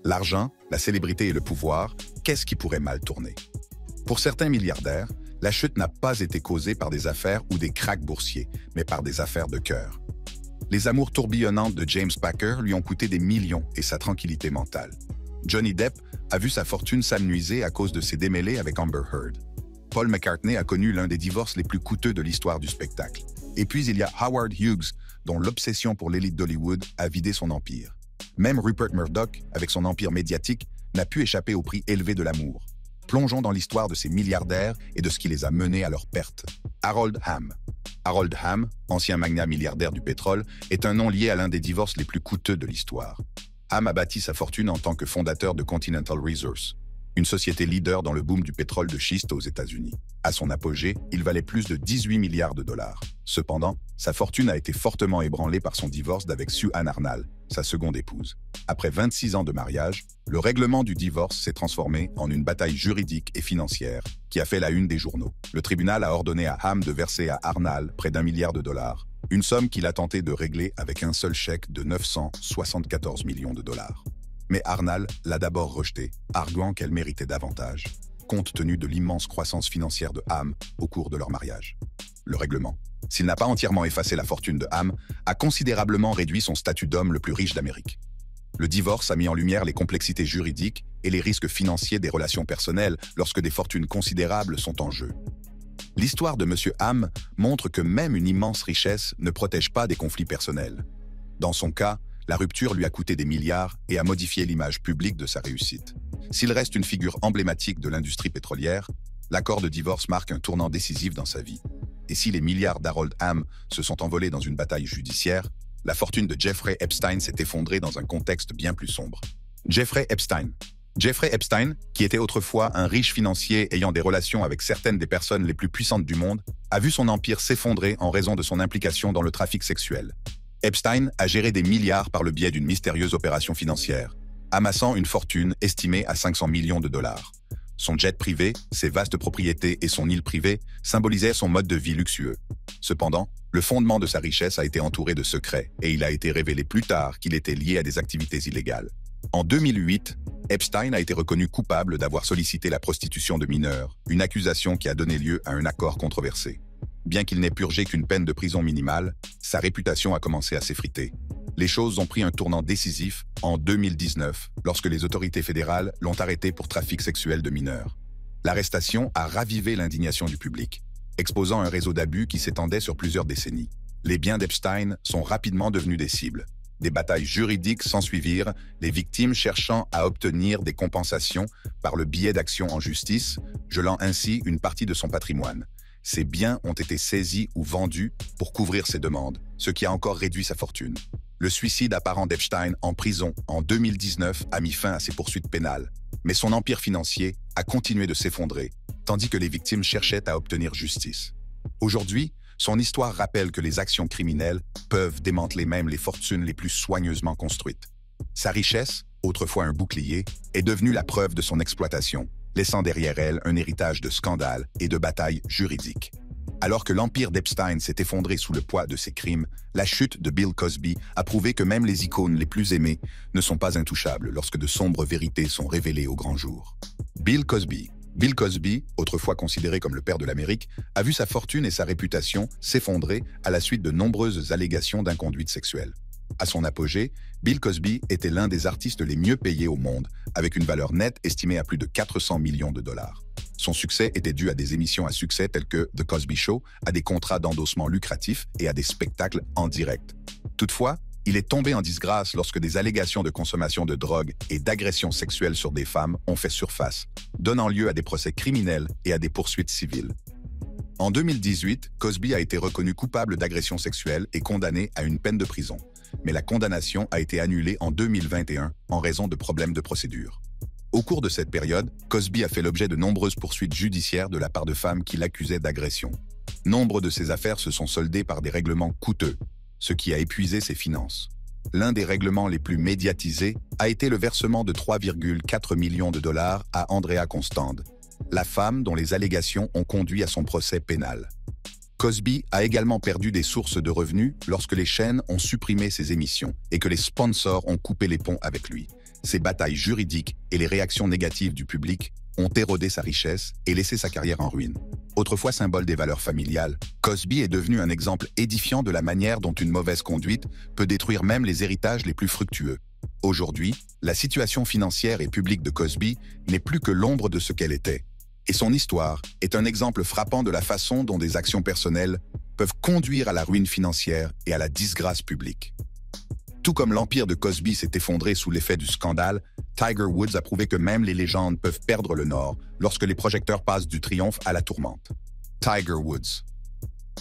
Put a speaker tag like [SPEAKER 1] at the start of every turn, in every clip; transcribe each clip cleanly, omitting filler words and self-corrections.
[SPEAKER 1] L'argent, la célébrité et le pouvoir, qu'est-ce qui pourrait mal tourner? Pour certains milliardaires, la chute n'a pas été causée par des affaires ou des cracks boursiers, mais par des affaires de cœur. Les amours tourbillonnantes de James Packer lui ont coûté des millions et sa tranquillité mentale. Johnny Depp a vu sa fortune s'amenuiser à cause de ses démêlés avec Amber Heard. Paul McCartney a connu l'un des divorces les plus coûteux de l'histoire du spectacle. Et puis il y a Howard Hughes, dont l'obsession pour l'élite d'Hollywood a vidé son empire. Même Rupert Murdoch, avec son empire médiatique, n'a pu échapper au prix élevé de l'amour. Plongeons dans l'histoire de ces milliardaires et de ce qui les a menés à leur perte. Harold Hamm. Harold Hamm, ancien magnat milliardaire du pétrole, est un nom lié à l'un des divorces les plus coûteux de l'histoire. Hamm a bâti sa fortune en tant que fondateur de Continental Resources, une société leader dans le boom du pétrole de schiste aux États-Unis. À son apogée, il valait plus de 18 milliards de dollars. Cependant, sa fortune a été fortement ébranlée par son divorce d'avec Sue Ann Arnall, sa seconde épouse. Après 26 ans de mariage, le règlement du divorce s'est transformé en une bataille juridique et financière qui a fait la une des journaux. Le tribunal a ordonné à Hamm de verser à Arnall près d'1 milliard de dollars, une somme qu'il a tenté de régler avec un seul chèque de 974 millions de dollars. Mais Arnall l'a d'abord rejetée, arguant qu'elle méritait davantage, compte tenu de l'immense croissance financière de Hamm au cours de leur mariage. Le règlement, s'il n'a pas entièrement effacé la fortune de Hamm, a considérablement réduit son statut d'homme le plus riche d'Amérique. Le divorce a mis en lumière les complexités juridiques et les risques financiers des relations personnelles lorsque des fortunes considérables sont en jeu. L'histoire de M. Hamm montre que même une immense richesse ne protège pas des conflits personnels. Dans son cas, la rupture lui a coûté des milliards et a modifié l'image publique de sa réussite. S'il reste une figure emblématique de l'industrie pétrolière, l'accord de divorce marque un tournant décisif dans sa vie. Et si les milliards d'Harold Hamm se sont envolés dans une bataille judiciaire, la fortune de Jeffrey Epstein s'est effondrée dans un contexte bien plus sombre. Jeffrey Epstein. Jeffrey Epstein, qui était autrefois un riche financier ayant des relations avec certaines des personnes les plus puissantes du monde, a vu son empire s'effondrer en raison de son implication dans le trafic sexuel. Epstein a géré des milliards par le biais d'une mystérieuse opération financière, amassant une fortune estimée à 500 millions de dollars. Son jet privé, ses vastes propriétés et son île privée symbolisaient son mode de vie luxueux. Cependant, le fondement de sa richesse a été entouré de secrets et il a été révélé plus tard qu'il était lié à des activités illégales. En 2008, Epstein a été reconnu coupable d'avoir sollicité la prostitution de mineurs, une accusation qui a donné lieu à un accord controversé. Bien qu'il n'ait purgé qu'une peine de prison minimale, sa réputation a commencé à s'effriter. Les choses ont pris un tournant décisif en 2019, lorsque les autorités fédérales l'ont arrêté pour trafic sexuel de mineurs. L'arrestation a ravivé l'indignation du public, exposant un réseau d'abus qui s'étendait sur plusieurs décennies. Les biens d'Epstein sont rapidement devenus des cibles. Des batailles juridiques s'ensuivirent, les victimes cherchant à obtenir des compensations par le biais d'actions en justice, gelant ainsi une partie de son patrimoine. Ses biens ont été saisis ou vendus pour couvrir ses demandes, ce qui a encore réduit sa fortune. Le suicide apparent d'Epstein en prison en 2019 a mis fin à ses poursuites pénales, mais son empire financier a continué de s'effondrer, tandis que les victimes cherchaient à obtenir justice. Aujourd'hui, son histoire rappelle que les actions criminelles peuvent démanteler même les fortunes les plus soigneusement construites. Sa richesse, autrefois un bouclier, est devenue la preuve de son exploitation, laissant derrière elle un héritage de scandales et de batailles juridiques. Alors que l'empire d'Epstein s'est effondré sous le poids de ses crimes, la chute de Bill Cosby a prouvé que même les icônes les plus aimées ne sont pas intouchables lorsque de sombres vérités sont révélées au grand jour. Bill Cosby. Bill Cosby, autrefois considéré comme le père de l'Amérique, a vu sa fortune et sa réputation s'effondrer à la suite de nombreuses allégations d'inconduite sexuelle. À son apogée, Bill Cosby était l'un des artistes les mieux payés au monde, avec une valeur nette estimée à plus de 400 millions de dollars. Son succès était dû à des émissions à succès telles que The Cosby Show, à des contrats d'endossement lucratifs et à des spectacles en direct. Toutefois, il est tombé en disgrâce lorsque des allégations de consommation de drogue et d'agressions sexuelles sur des femmes ont fait surface, donnant lieu à des procès criminels et à des poursuites civiles. En 2018, Cosby a été reconnu coupable d'agression sexuelle et condamné à une peine de prison. Mais la condamnation a été annulée en 2021 en raison de problèmes de procédure. Au cours de cette période, Cosby a fait l'objet de nombreuses poursuites judiciaires de la part de femmes qui l'accusaient d'agression. Nombre de ces affaires se sont soldées par des règlements coûteux, ce qui a épuisé ses finances. L'un des règlements les plus médiatisés a été le versement de 3,4 millions de dollars à Andrea Constand, la femme dont les allégations ont conduit à son procès pénal. Cosby a également perdu des sources de revenus lorsque les chaînes ont supprimé ses émissions et que les sponsors ont coupé les ponts avec lui. Ses batailles juridiques et les réactions négatives du public ont érodé sa richesse et laissé sa carrière en ruine. Autrefois symbole des valeurs familiales, Cosby est devenu un exemple édifiant de la manière dont une mauvaise conduite peut détruire même les héritages les plus fructueux. Aujourd'hui, la situation financière et publique de Cosby n'est plus que l'ombre de ce qu'elle était. Et son histoire est un exemple frappant de la façon dont des actions personnelles peuvent conduire à la ruine financière et à la disgrâce publique. Tout comme l'empire de Cosby s'est effondré sous l'effet du scandale, Tiger Woods a prouvé que même les légendes peuvent perdre le nord lorsque les projecteurs passent du triomphe à la tourmente. Tiger Woods.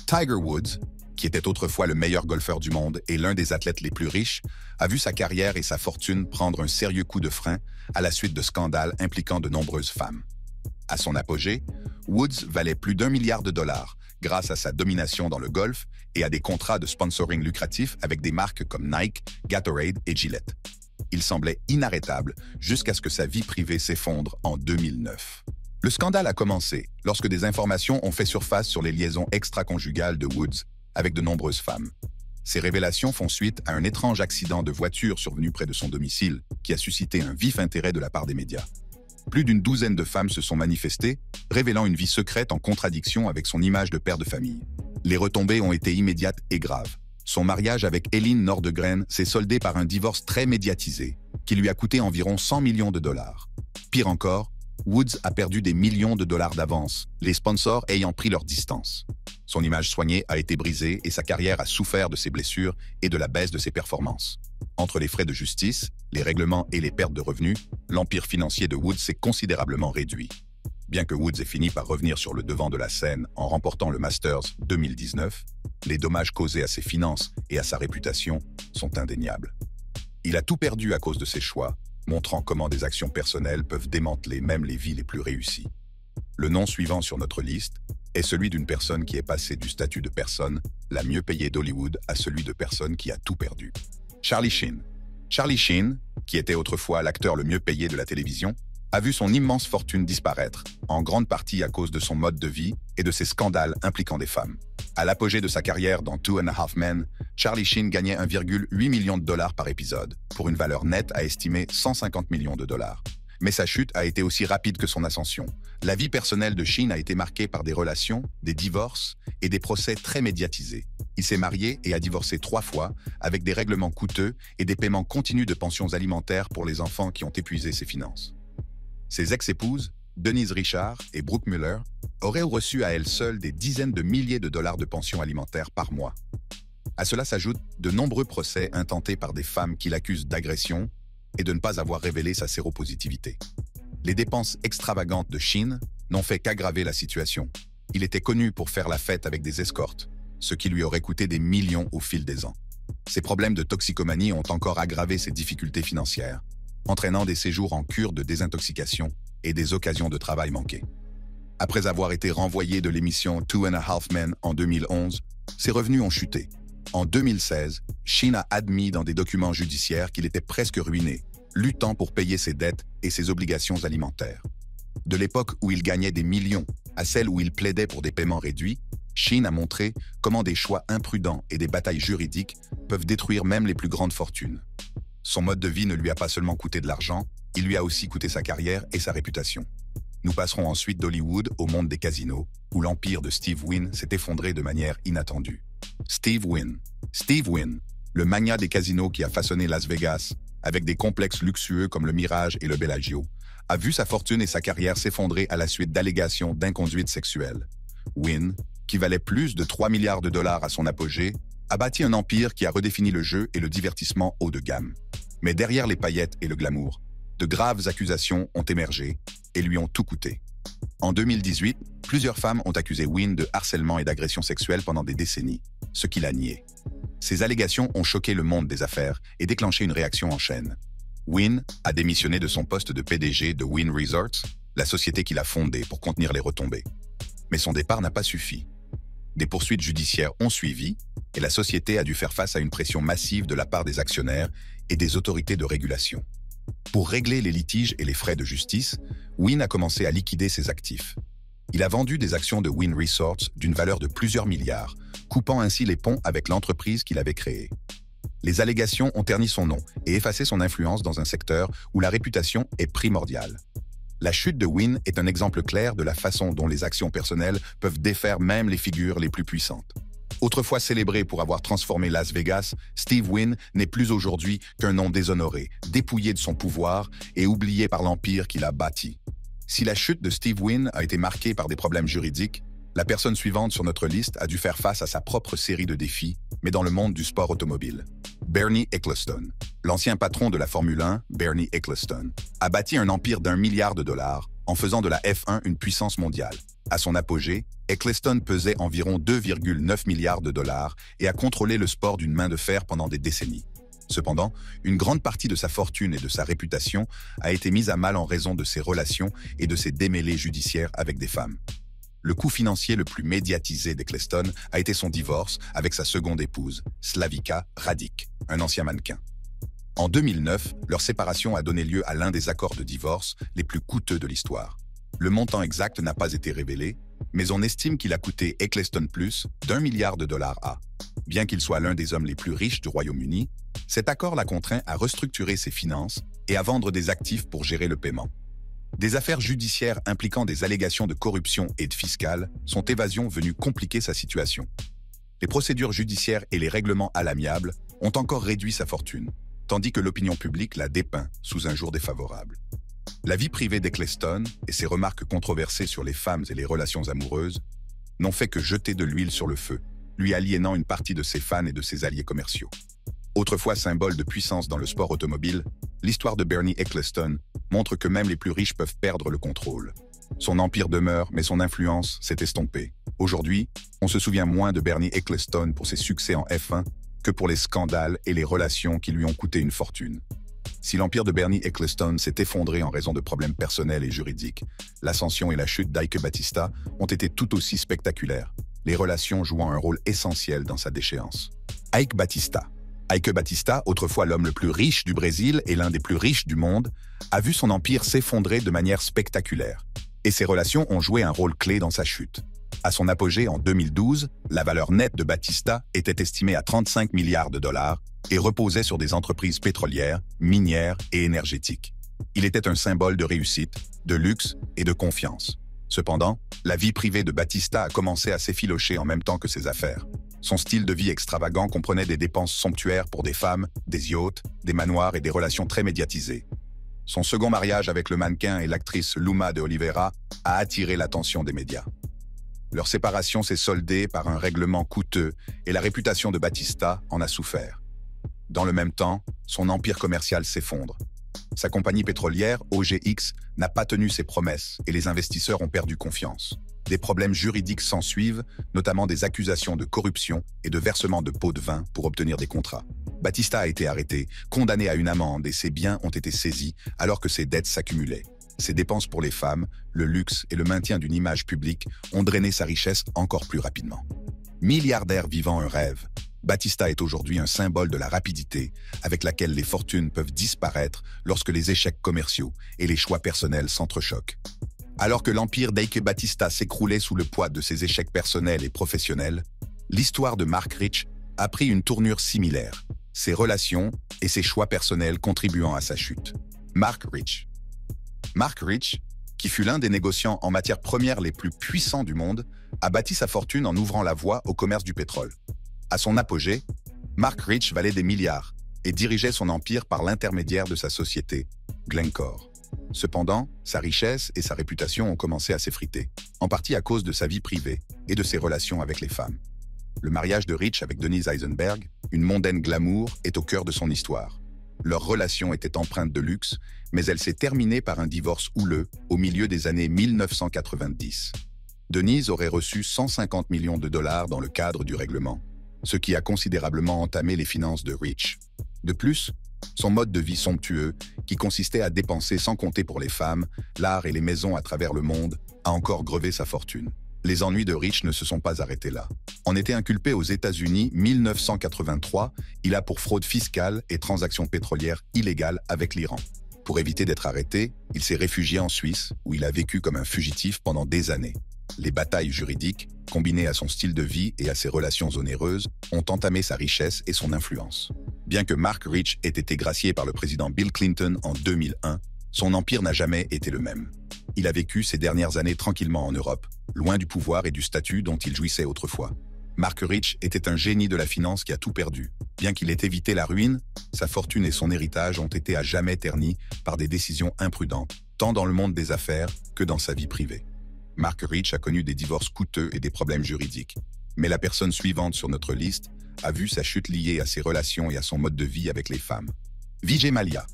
[SPEAKER 1] Tiger Woods, qui était autrefois le meilleur golfeur du monde et l'un des athlètes les plus riches, a vu sa carrière et sa fortune prendre un sérieux coup de frein à la suite de scandales impliquant de nombreuses femmes. À son apogée, Woods valait plus d'1 milliard de dollars grâce à sa domination dans le golf et à des contrats de sponsoring lucratifs avec des marques comme Nike, Gatorade et Gillette. Il semblait inarrêtable jusqu'à ce que sa vie privée s'effondre en 2009. Le scandale a commencé lorsque des informations ont fait surface sur les liaisons extra-conjugales de Woods avec de nombreuses femmes. Ces révélations font suite à un étrange accident de voiture survenu près de son domicile qui a suscité un vif intérêt de la part des médias. Plus d'une douzaine de femmes se sont manifestées, révélant une vie secrète en contradiction avec son image de père de famille. Les retombées ont été immédiates et graves. Son mariage avec Eileen Nordegren s'est soldé par un divorce très médiatisé, qui lui a coûté environ 100 millions de dollars. Pire encore, Woods a perdu des millions de dollars d'avance, les sponsors ayant pris leur distance. Son image soignée a été brisée et sa carrière a souffert de ses blessures et de la baisse de ses performances. Entre les frais de justice, les règlements et les pertes de revenus, l'empire financier de Woods s'est considérablement réduit. Bien que Woods ait fini par revenir sur le devant de la scène en remportant le Masters 2019, les dommages causés à ses finances et à sa réputation sont indéniables. Il a tout perdu à cause de ses choix, montrant comment des actions personnelles peuvent démanteler même les vies les plus réussies. Le nom suivant sur notre liste est celui d'une personne qui est passée du statut de personne la mieux payée d'Hollywood à celui de personne qui a tout perdu. Charlie Sheen. Charlie Sheen, qui était autrefois l'acteur le mieux payé de la télévision, a vu son immense fortune disparaître, en grande partie à cause de son mode de vie et de ses scandales impliquant des femmes. À l'apogée de sa carrière dans Two and a Half Men, Charlie Sheen gagnait 1,8 million de dollars par épisode, pour une valeur nette à estimer 150 millions de dollars. Mais sa chute a été aussi rapide que son ascension. La vie personnelle de Sheen a été marquée par des relations, des divorces et des procès très médiatisés. Il s'est marié et a divorcé 3 fois, avec des règlements coûteux et des paiements continus de pensions alimentaires pour les enfants qui ont épuisé ses finances. Ses ex-épouses, Denise Richard et Brooke Muller, auraient reçu à elles seules des dizaines de milliers de dollars de pensions alimentaires par mois. À cela s'ajoutent de nombreux procès intentés par des femmes qui l'accusent d'agression et de ne pas avoir révélé sa séropositivité. Les dépenses extravagantes de Sheen n'ont fait qu'aggraver la situation. Il était connu pour faire la fête avec des escortes, ce qui lui aurait coûté des millions au fil des ans. Ses problèmes de toxicomanie ont encore aggravé ses difficultés financières, entraînant des séjours en cure de désintoxication et des occasions de travail manquées. Après avoir été renvoyé de l'émission Two and a Half Men en 2011, ses revenus ont chuté. En 2016, Sheen a admis dans des documents judiciaires qu'il était presque ruiné, luttant pour payer ses dettes et ses obligations alimentaires. De l'époque où il gagnait des millions à celle où il plaidait pour des paiements réduits, Sheen a montré comment des choix imprudents et des batailles juridiques peuvent détruire même les plus grandes fortunes. Son mode de vie ne lui a pas seulement coûté de l'argent, il lui a aussi coûté sa carrière et sa réputation. Nous passerons ensuite d'Hollywood au monde des casinos, où l'empire de Steve Wynn s'est effondré de manière inattendue. Steve Wynn. Steve Wynn, le magnat des casinos qui a façonné Las Vegas, avec des complexes luxueux comme le Mirage et le Bellagio, a vu sa fortune et sa carrière s'effondrer à la suite d'allégations d'inconduite sexuelle. Wynn, qui valait plus de 3 milliards de dollars à son apogée, a bâti un empire qui a redéfini le jeu et le divertissement haut de gamme. Mais derrière les paillettes et le glamour, de graves accusations ont émergé et lui ont tout coûté. En 2018, plusieurs femmes ont accusé Wynn de harcèlement et d'agression sexuelle pendant des décennies, ce qu'il a nié. Ces allégations ont choqué le monde des affaires et déclenché une réaction en chaîne. Wynn a démissionné de son poste de PDG de Wynn Resorts, la société qu'il a fondée pour contenir les retombées. Mais son départ n'a pas suffi. Des poursuites judiciaires ont suivi et la société a dû faire face à une pression massive de la part des actionnaires et des autorités de régulation. Pour régler les litiges et les frais de justice, Wynn a commencé à liquider ses actifs. Il a vendu des actions de Wynn Resorts d'une valeur de plusieurs milliards, coupant ainsi les ponts avec l'entreprise qu'il avait créée. Les allégations ont terni son nom et effacé son influence dans un secteur où la réputation est primordiale. La chute de Wynn est un exemple clair de la façon dont les actions personnelles peuvent défaire même les figures les plus puissantes. Autrefois célébré pour avoir transformé Las Vegas, Steve Wynn n'est plus aujourd'hui qu'un nom déshonoré, dépouillé de son pouvoir et oublié par l'empire qu'il a bâti. Si la chute de Steve Wynn a été marquée par des problèmes juridiques, la personne suivante sur notre liste a dû faire face à sa propre série de défis, mais dans le monde du sport automobile. Bernie Ecclestone. L'ancien patron de la Formule 1, Bernie Ecclestone, a bâti un empire d'1 milliard de dollars en faisant de la F1 une puissance mondiale. À son apogée, Ecclestone pesait environ 2,9 milliards de dollars et a contrôlé le sport d'une main de fer pendant des décennies. Cependant, une grande partie de sa fortune et de sa réputation a été mise à mal en raison de ses relations et de ses démêlés judiciaires avec des femmes. Le coup financier le plus médiatisé d'Ecclestone a été son divorce avec sa seconde épouse, Slavica Radic, un ancien mannequin. En 2009, leur séparation a donné lieu à l'un des accords de divorce les plus coûteux de l'histoire. Le montant exact n'a pas été révélé, mais on estime qu'il a coûté Ecclestone plus d'1 milliard de dollars à. Bien qu'il soit l'un des hommes les plus riches du Royaume-Uni, cet accord l'a contraint à restructurer ses finances et à vendre des actifs pour gérer le paiement. Des affaires judiciaires impliquant des allégations de corruption et de fiscale sont évasion venues compliquer sa situation. Les procédures judiciaires et les règlements à l'amiable ont encore réduit sa fortune, tandis que l'opinion publique l'a dépeint sous un jour défavorable. La vie privée d'Ecclestone et ses remarques controversées sur les femmes et les relations amoureuses n'ont fait que jeter de l'huile sur le feu, lui aliénant une partie de ses fans et de ses alliés commerciaux. Autrefois symbole de puissance dans le sport automobile, l'histoire de Bernie Ecclestone montre que même les plus riches peuvent perdre le contrôle. Son empire demeure, mais son influence s'est estompée. Aujourd'hui, on se souvient moins de Bernie Ecclestone pour ses succès en F1 que pour les scandales et les relations qui lui ont coûté une fortune. Si l'empire de Bernie Ecclestone s'est effondré en raison de problèmes personnels et juridiques, l'ascension et la chute d'Eike Batista ont été tout aussi spectaculaires, les relations jouant un rôle essentiel dans sa déchéance. Eike Batista. Eike Batista, autrefois l'homme le plus riche du Brésil et l'un des plus riches du monde, a vu son empire s'effondrer de manière spectaculaire. Et ses relations ont joué un rôle clé dans sa chute. À son apogée en 2012, la valeur nette de Batista était estimée à 35 milliards de dollars et reposait sur des entreprises pétrolières, minières et énergétiques. Il était un symbole de réussite, de luxe et de confiance. Cependant, la vie privée de Batista a commencé à s'effilocher en même temps que ses affaires. Son style de vie extravagant comprenait des dépenses somptuaires pour des femmes, des yachts, des manoirs et des relations très médiatisées. Son second mariage avec le mannequin et l'actrice Luma de Oliveira a attiré l'attention des médias. Leur séparation s'est soldée par un règlement coûteux et la réputation de Batista en a souffert. Dans le même temps, son empire commercial s'effondre. Sa compagnie pétrolière, OGX, n'a pas tenu ses promesses et les investisseurs ont perdu confiance. Des problèmes juridiques s'ensuivent, notamment des accusations de corruption et de versement de pots de vin pour obtenir des contrats. Batista a été arrêté, condamné à une amende et ses biens ont été saisis alors que ses dettes s'accumulaient. Ses dépenses pour les femmes, le luxe et le maintien d'une image publique ont drainé sa richesse encore plus rapidement. Milliardaire vivant un rêve, Batista est aujourd'hui un symbole de la rapidité avec laquelle les fortunes peuvent disparaître lorsque les échecs commerciaux et les choix personnels s'entrechoquent. Alors que l'empire d'Eike Batista s'écroulait sous le poids de ses échecs personnels et professionnels, l'histoire de Mark Rich a pris une tournure similaire, ses relations et ses choix personnels contribuant à sa chute. Mark Rich. Mark Rich, qui fut l'un des négociants en matières premières les plus puissants du monde, a bâti sa fortune en ouvrant la voie au commerce du pétrole. À son apogée, Mark Rich valait des milliards et dirigeait son empire par l'intermédiaire de sa société, Glencore. Cependant, sa richesse et sa réputation ont commencé à s'effriter, en partie à cause de sa vie privée et de ses relations avec les femmes. Le mariage de Rich avec Denise Eisenberg, une mondaine glamour, est au cœur de son histoire. Leur relation était empreinte de luxe, mais elle s'est terminée par un divorce houleux au milieu des années 1990. Denise aurait reçu 150 millions de dollars dans le cadre du règlement, ce qui a considérablement entamé les finances de Rich. De plus, son mode de vie somptueux, qui consistait à dépenser sans compter pour les femmes, l'art et les maisons à travers le monde, a encore grevé sa fortune. Les ennuis de Rich ne se sont pas arrêtés là. En été inculpé aux États-Unis 1983, il a pour fraude fiscale et transactions pétrolières illégales avec l'Iran. Pour éviter d'être arrêté, il s'est réfugié en Suisse, où il a vécu comme un fugitif pendant des années. Les batailles juridiques, combinées à son style de vie et à ses relations onéreuses, ont entamé sa richesse et son influence. Bien que Mark Rich ait été gracié par le président Bill Clinton en 2001, son empire n'a jamais été le même. Il a vécu ces dernières années tranquillement en Europe, loin du pouvoir et du statut dont il jouissait autrefois. Mark Rich était un génie de la finance qui a tout perdu. Bien qu'il ait évité la ruine, sa fortune et son héritage ont été à jamais ternis par des décisions imprudentes, tant dans le monde des affaires que dans sa vie privée. Mark Rich a connu des divorces coûteux et des problèmes juridiques. Mais la personne suivante sur notre liste a vu sa chute liée à ses relations et à son mode de vie avec les femmes. Vijay Mallya.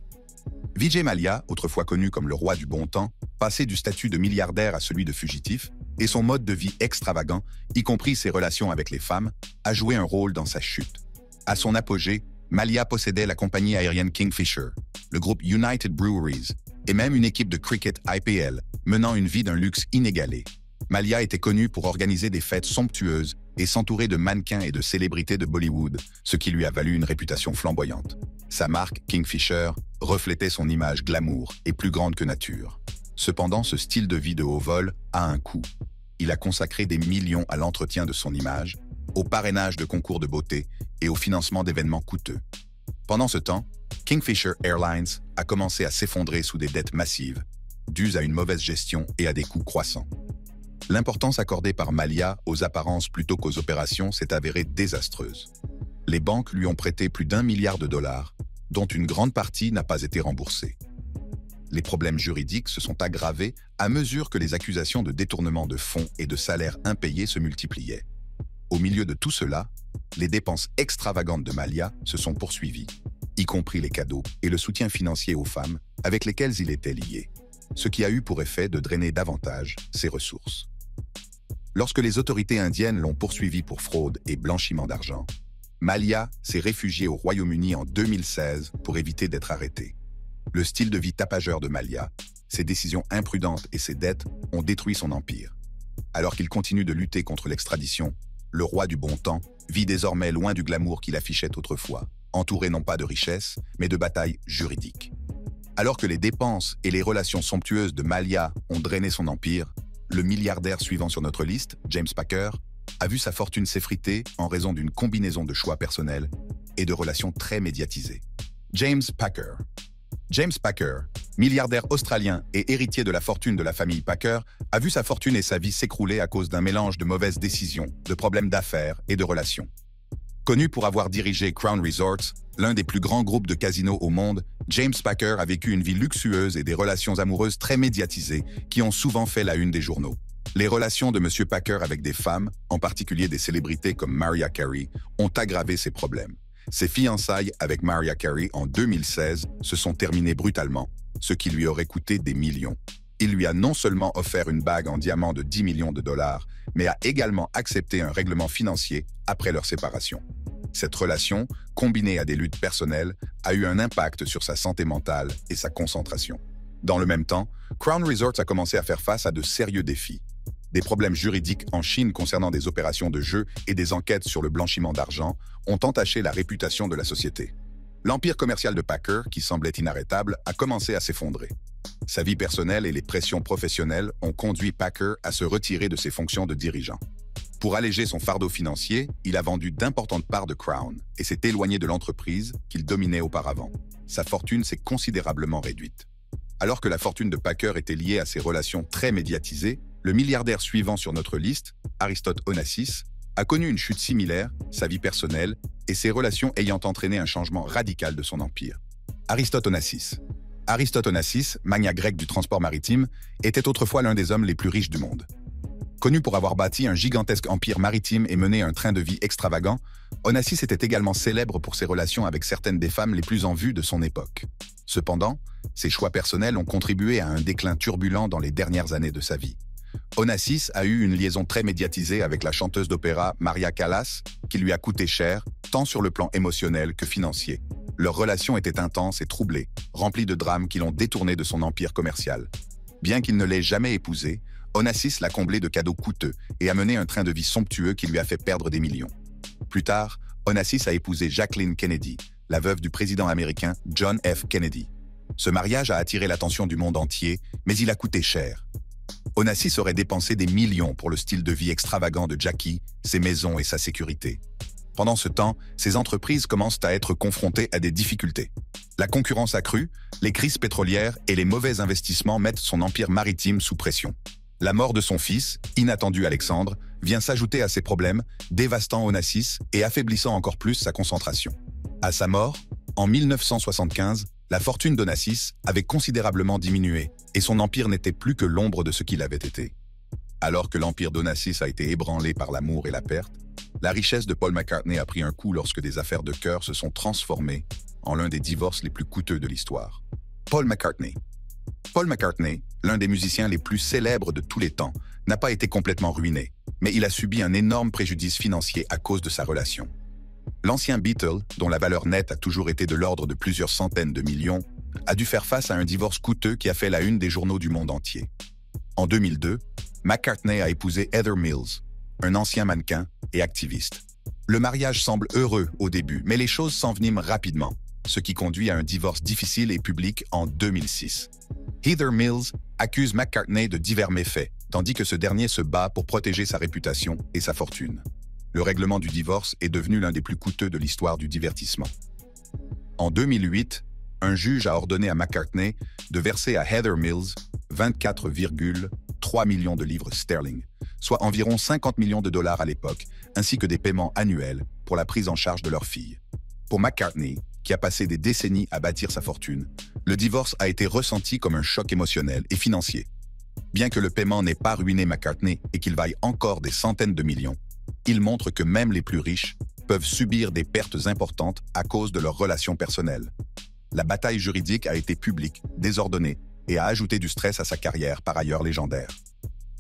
[SPEAKER 1] Vijay Mallya, autrefois connu comme le roi du bon temps, passé du statut de milliardaire à celui de fugitif, et son mode de vie extravagant, y compris ses relations avec les femmes, a joué un rôle dans sa chute. À son apogée, Mallya possédait la compagnie aérienne Kingfisher, le groupe United Breweries, et même une équipe de cricket IPL, menant une vie d'un luxe inégalé. Mallya était connu pour organiser des fêtes somptueuses et s'entourer de mannequins et de célébrités de Bollywood, ce qui lui a valu une réputation flamboyante. Sa marque, Kingfisher, reflétait son image glamour et plus grande que nature. Cependant, ce style de vie de haut vol a un coût. Il a consacré des millions à l'entretien de son image, au parrainage de concours de beauté et au financement d'événements coûteux. Pendant ce temps, Kingfisher Airlines a commencé à s'effondrer sous des dettes massives, dues à une mauvaise gestion et à des coûts croissants. L'importance accordée par Mallya aux apparences plutôt qu'aux opérations s'est avérée désastreuse. Les banques lui ont prêté plus d'1 milliard de dollars, dont une grande partie n'a pas été remboursée. Les problèmes juridiques se sont aggravés à mesure que les accusations de détournement de fonds et de salaires impayés se multipliaient. Au milieu de tout cela, les dépenses extravagantes de Mallya se sont poursuivies, y compris les cadeaux et le soutien financier aux femmes avec lesquelles il était lié, ce qui a eu pour effet de drainer davantage ses ressources. Lorsque les autorités indiennes l'ont poursuivi pour fraude et blanchiment d'argent, Mallya s'est réfugié au Royaume-Uni en 2016 pour éviter d'être arrêté. Le style de vie tapageur de Mallya, ses décisions imprudentes et ses dettes ont détruit son empire. Alors qu'il continue de lutter contre l'extradition, le roi du bon temps vit désormais loin du glamour qu'il affichait autrefois, entouré non pas de richesses, mais de batailles juridiques. Alors que les dépenses et les relations somptueuses de Mallya ont drainé son empire, le milliardaire suivant sur notre liste, James Packer, a vu sa fortune s'effriter en raison d'une combinaison de choix personnels et de relations très médiatisées. James Packer. James Packer, milliardaire australien et héritier de la fortune de la famille Packer, a vu sa fortune et sa vie s'écrouler à cause d'un mélange de mauvaises décisions, de problèmes d'affaires et de relations. Connu pour avoir dirigé Crown Resorts, l'un des plus grands groupes de casinos au monde, James Packer a vécu une vie luxueuse et des relations amoureuses très médiatisées qui ont souvent fait la une des journaux. Les relations de M. Packer avec des femmes, en particulier des célébrités comme Mariah Carey, ont aggravé ces problèmes. Ses fiançailles avec Mariah Carey en 2016 se sont terminées brutalement, ce qui lui aurait coûté des millions. Il lui a non seulement offert une bague en diamant de 10 millions de dollars, mais a également accepté un règlement financier après leur séparation. Cette relation, combinée à des luttes personnelles, a eu un impact sur sa santé mentale et sa concentration. Dans le même temps, Crown Resorts a commencé à faire face à de sérieux défis. Des problèmes juridiques en Chine concernant des opérations de jeu et des enquêtes sur le blanchiment d'argent ont entaché la réputation de la société. L'empire commercial de Packer, qui semblait inarrêtable, a commencé à s'effondrer. Sa vie personnelle et les pressions professionnelles ont conduit Packer à se retirer de ses fonctions de dirigeant. Pour alléger son fardeau financier, il a vendu d'importantes parts de Crown et s'est éloigné de l'entreprise qu'il dominait auparavant. Sa fortune s'est considérablement réduite. Alors que la fortune de Packer était liée à ses relations très médiatisées, le milliardaire suivant sur notre liste, Aristote Onassis, a connu une chute similaire, sa vie personnelle et ses relations ayant entraîné un changement radical de son empire. Aristote Onassis. Aristote Onassis, magnat grec du transport maritime, était autrefois l'un des hommes les plus riches du monde. Connu pour avoir bâti un gigantesque empire maritime et mené un train de vie extravagant, Onassis était également célèbre pour ses relations avec certaines des femmes les plus en vue de son époque. Cependant, ses choix personnels ont contribué à un déclin turbulent dans les dernières années de sa vie. Onassis a eu une liaison très médiatisée avec la chanteuse d'opéra Maria Callas, qui lui a coûté cher, tant sur le plan émotionnel que financier. Leur relation était intense et troublée, remplie de drames qui l'ont détourné de son empire commercial. Bien qu'il ne l'ait jamais épousée, Onassis l'a comblé de cadeaux coûteux et a mené un train de vie somptueux qui lui a fait perdre des millions. Plus tard, Onassis a épousé Jacqueline Kennedy, la veuve du président américain John F. Kennedy. Ce mariage a attiré l'attention du monde entier, mais il a coûté cher. Onassis aurait dépensé des millions pour le style de vie extravagant de Jackie, ses maisons et sa sécurité. Pendant ce temps, ces entreprises commencent à être confrontées à des difficultés. La concurrence accrue, les crises pétrolières et les mauvais investissements mettent son empire maritime sous pression. La mort de son fils, inattendu Alexandre, vient s'ajouter à ces problèmes, dévastant Onassis et affaiblissant encore plus sa concentration. À sa mort, en 1975, la fortune d'Onassis avait considérablement diminué et son empire n'était plus que l'ombre de ce qu'il avait été. Alors que l'empire d'Onassis a été ébranlé par l'amour et la perte, la richesse de Paul McCartney a pris un coup lorsque des affaires de cœur se sont transformées en l'un des divorces les plus coûteux de l'histoire. Paul McCartney. Paul McCartney, l'un des musiciens les plus célèbres de tous les temps, n'a pas été complètement ruiné, mais il a subi un énorme préjudice financier à cause de sa relation. L'ancien Beatle, dont la valeur nette a toujours été de l'ordre de plusieurs centaines de millions, a dû faire face à un divorce coûteux qui a fait la une des journaux du monde entier. En 2002, McCartney a épousé Heather Mills, un ancien mannequin et activiste. Le mariage semble heureux au début, mais les choses s'enveniment rapidement, ce qui conduit à un divorce difficile et public en 2006. Heather Mills accuse McCartney de divers méfaits, tandis que ce dernier se bat pour protéger sa réputation et sa fortune. Le règlement du divorce est devenu l'un des plus coûteux de l'histoire du divertissement. En 2008, un juge a ordonné à McCartney de verser à Heather Mills 24,3 millions de livres sterling, soit environ 50 millions de dollars à l'époque, ainsi que des paiements annuels pour la prise en charge de leur fille. Pour McCartney, qui a passé des décennies à bâtir sa fortune, le divorce a été ressenti comme un choc émotionnel et financier. Bien que le paiement n'ait pas ruiné McCartney et qu'il vaille encore des centaines de millions, il montre que même les plus riches peuvent subir des pertes importantes à cause de leurs relations personnelles. La bataille juridique a été publique, désordonnée, et a ajouté du stress à sa carrière par ailleurs légendaire.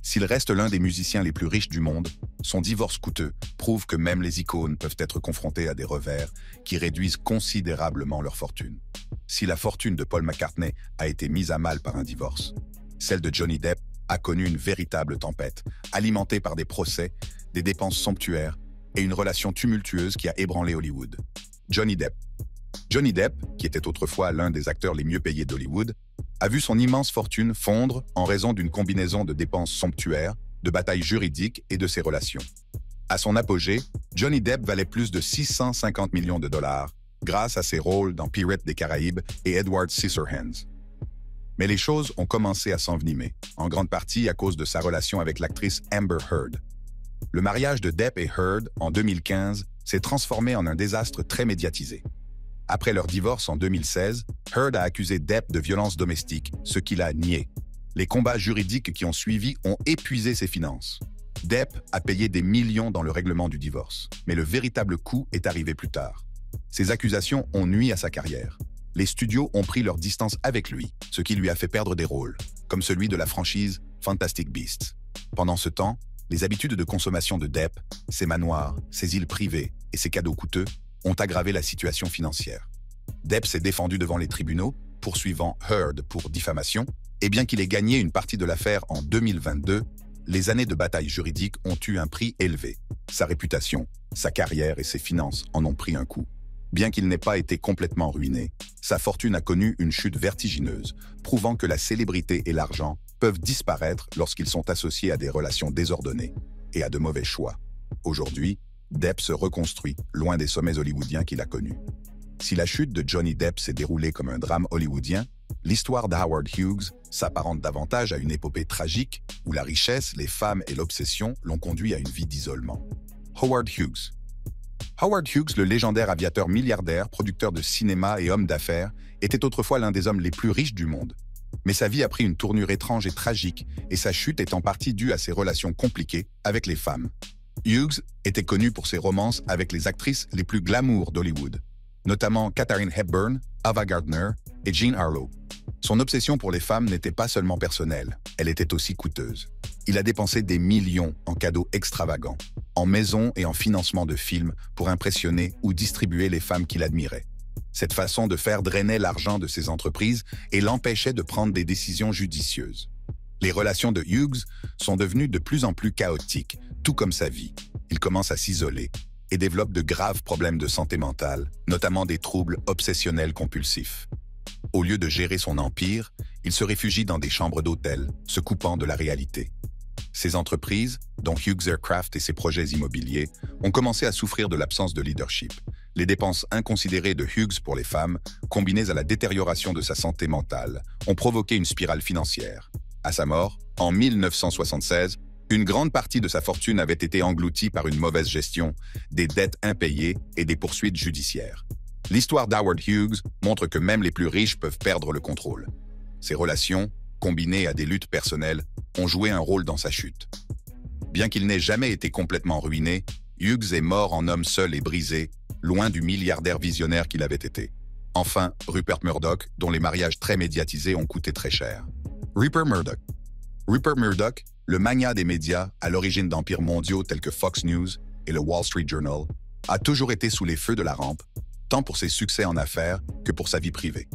[SPEAKER 1] S'il reste l'un des musiciens les plus riches du monde, son divorce coûteux prouve que même les icônes peuvent être confrontées à des revers qui réduisent considérablement leur fortune. Si la fortune de Paul McCartney a été mise à mal par un divorce, celle de Johnny Depp a connu une véritable tempête, alimentée par des procès, des dépenses somptuaires et une relation tumultueuse qui a ébranlé Hollywood. Johnny Depp. Johnny Depp, qui était autrefois l'un des acteurs les mieux payés d'Hollywood, a vu son immense fortune fondre en raison d'une combinaison de dépenses somptuaires, de batailles juridiques et de ses relations. À son apogée, Johnny Depp valait plus de 650 millions de dollars grâce à ses rôles dans Pirates des Caraïbes et Edward Scissorhands. Mais les choses ont commencé à s'envenimer, en grande partie à cause de sa relation avec l'actrice Amber Heard. Le mariage de Depp et Heard en 2015 s'est transformé en un désastre très médiatisé. Après leur divorce en 2016, Heard a accusé Depp de violence domestique, ce qu'il a nié. Les combats juridiques qui ont suivi ont épuisé ses finances. Depp a payé des millions dans le règlement du divorce, mais le véritable coup est arrivé plus tard. Ces accusations ont nui à sa carrière. Les studios ont pris leur distance avec lui, ce qui lui a fait perdre des rôles, comme celui de la franchise Fantastic Beasts. Pendant ce temps, les habitudes de consommation de Depp, ses manoirs, ses îles privées et ses cadeaux coûteux ont aggravé la situation financière. Depp s'est défendu devant les tribunaux, poursuivant Heard pour diffamation, et bien qu'il ait gagné une partie de l'affaire en 2022, les années de bataille juridique ont eu un prix élevé. Sa réputation, sa carrière et ses finances en ont pris un coup. Bien qu'il n'ait pas été complètement ruiné, sa fortune a connu une chute vertigineuse, prouvant que la célébrité et l'argent peuvent disparaître lorsqu'ils sont associés à des relations désordonnées et à de mauvais choix. Aujourd'hui, Depp se reconstruit, loin des sommets hollywoodiens qu'il a connus. Si la chute de Johnny Depp s'est déroulée comme un drame hollywoodien, l'histoire d'Howard Hughes s'apparente davantage à une épopée tragique où la richesse, les femmes et l'obsession l'ont conduit à une vie d'isolement. Howard Hughes. Howard Hughes, le légendaire aviateur milliardaire, producteur de cinéma et homme d'affaires, était autrefois l'un des hommes les plus riches du monde. Mais sa vie a pris une tournure étrange et tragique, et sa chute est en partie due à ses relations compliquées avec les femmes. Hughes était connu pour ses romances avec les actrices les plus glamour d'Hollywood, notamment Katharine Hepburn, Ava Gardner et Jean Harlow. Son obsession pour les femmes n'était pas seulement personnelle, elle était aussi coûteuse. Il a dépensé des millions en cadeaux extravagants, en maisons et en financement de films pour impressionner ou distribuer les femmes qu'il admirait. Cette façon de faire drainait l'argent de ses entreprises et l'empêchait de prendre des décisions judicieuses. Les relations de Hughes sont devenues de plus en plus chaotiques, tout comme sa vie. Il commence à s'isoler et développe de graves problèmes de santé mentale, notamment des troubles obsessionnels compulsifs. Au lieu de gérer son empire, il se réfugie dans des chambres d'hôtel, se coupant de la réalité. Ces entreprises, dont Hughes Aircraft et ses projets immobiliers, ont commencé à souffrir de l'absence de leadership. Les dépenses inconsidérées de Hughes pour les femmes, combinées à la détérioration de sa santé mentale, ont provoqué une spirale financière. À sa mort, en 1976, une grande partie de sa fortune avait été engloutie par une mauvaise gestion, des dettes impayées et des poursuites judiciaires. L'histoire d'Howard Hughes montre que même les plus riches peuvent perdre le contrôle. Ses relations, combinées à des luttes personnelles, ont joué un rôle dans sa chute. Bien qu'il n'ait jamais été complètement ruiné, Hughes est mort en homme seul et brisé, loin du milliardaire visionnaire qu'il avait été. Enfin, Rupert Murdoch, dont les mariages très médiatisés ont coûté très cher. Rupert Murdoch, le magnat des médias à l'origine d'empires mondiaux tels que Fox News et le Wall Street Journal, a toujours été sous les feux de la rampe, tant pour ses succès en affaires que pour sa vie privée.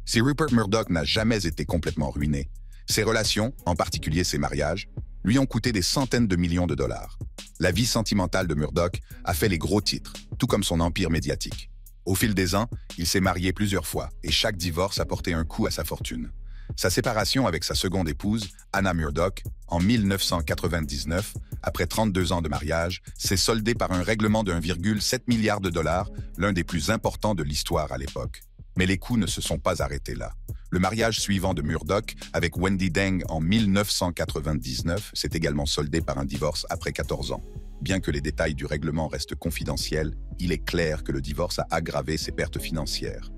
[SPEAKER 1] Si Rupert Murdoch n'a jamais été complètement ruiné, ses relations, en particulier ses mariages, lui ont coûté des centaines de millions de dollars. La vie sentimentale de Murdoch a fait les gros titres, tout comme son empire médiatique. Au fil des ans, il s'est marié plusieurs fois et chaque divorce a porté un coup à sa fortune. Sa séparation avec sa seconde épouse, Anna Murdoch, en 1999, après 32 ans de mariage, s'est soldée par un règlement de 1,7 milliard de dollars, l'un des plus importants de l'histoire à l'époque. Mais les coups ne se sont pas arrêtés là. Le mariage suivant de Murdoch avec Wendi Deng en 1999 s'est également soldé par un divorce après 14 ans. Bien que les détails du règlement restent confidentiels, il est clair que le divorce a aggravé ses pertes financières.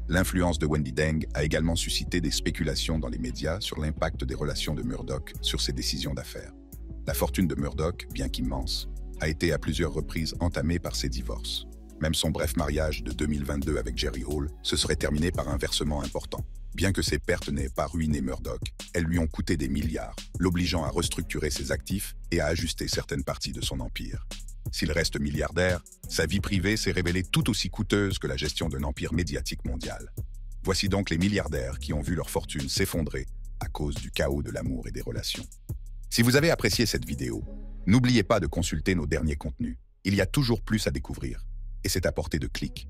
[SPEAKER 1] L'influence de Wendi Deng a également suscité des spéculations dans les médias sur l'impact des relations de Murdoch sur ses décisions d'affaires. La fortune de Murdoch, bien qu'immense, a été à plusieurs reprises entamée par ses divorces. Même son bref mariage de 2022 avec Jerry Hall se serait terminé par un versement important. Bien que ses pertes n'aient pas ruiné Murdoch, elles lui ont coûté des milliards, l'obligeant à restructurer ses actifs et à ajuster certaines parties de son empire. S'il reste milliardaire, sa vie privée s'est révélée tout aussi coûteuse que la gestion d'un empire médiatique mondial. Voici donc les milliardaires qui ont vu leur fortune s'effondrer à cause du chaos de l'amour et des relations. Si vous avez apprécié cette vidéo, n'oubliez pas de consulter nos derniers contenus. Il y a toujours plus à découvrir, et c'est à portée de clic.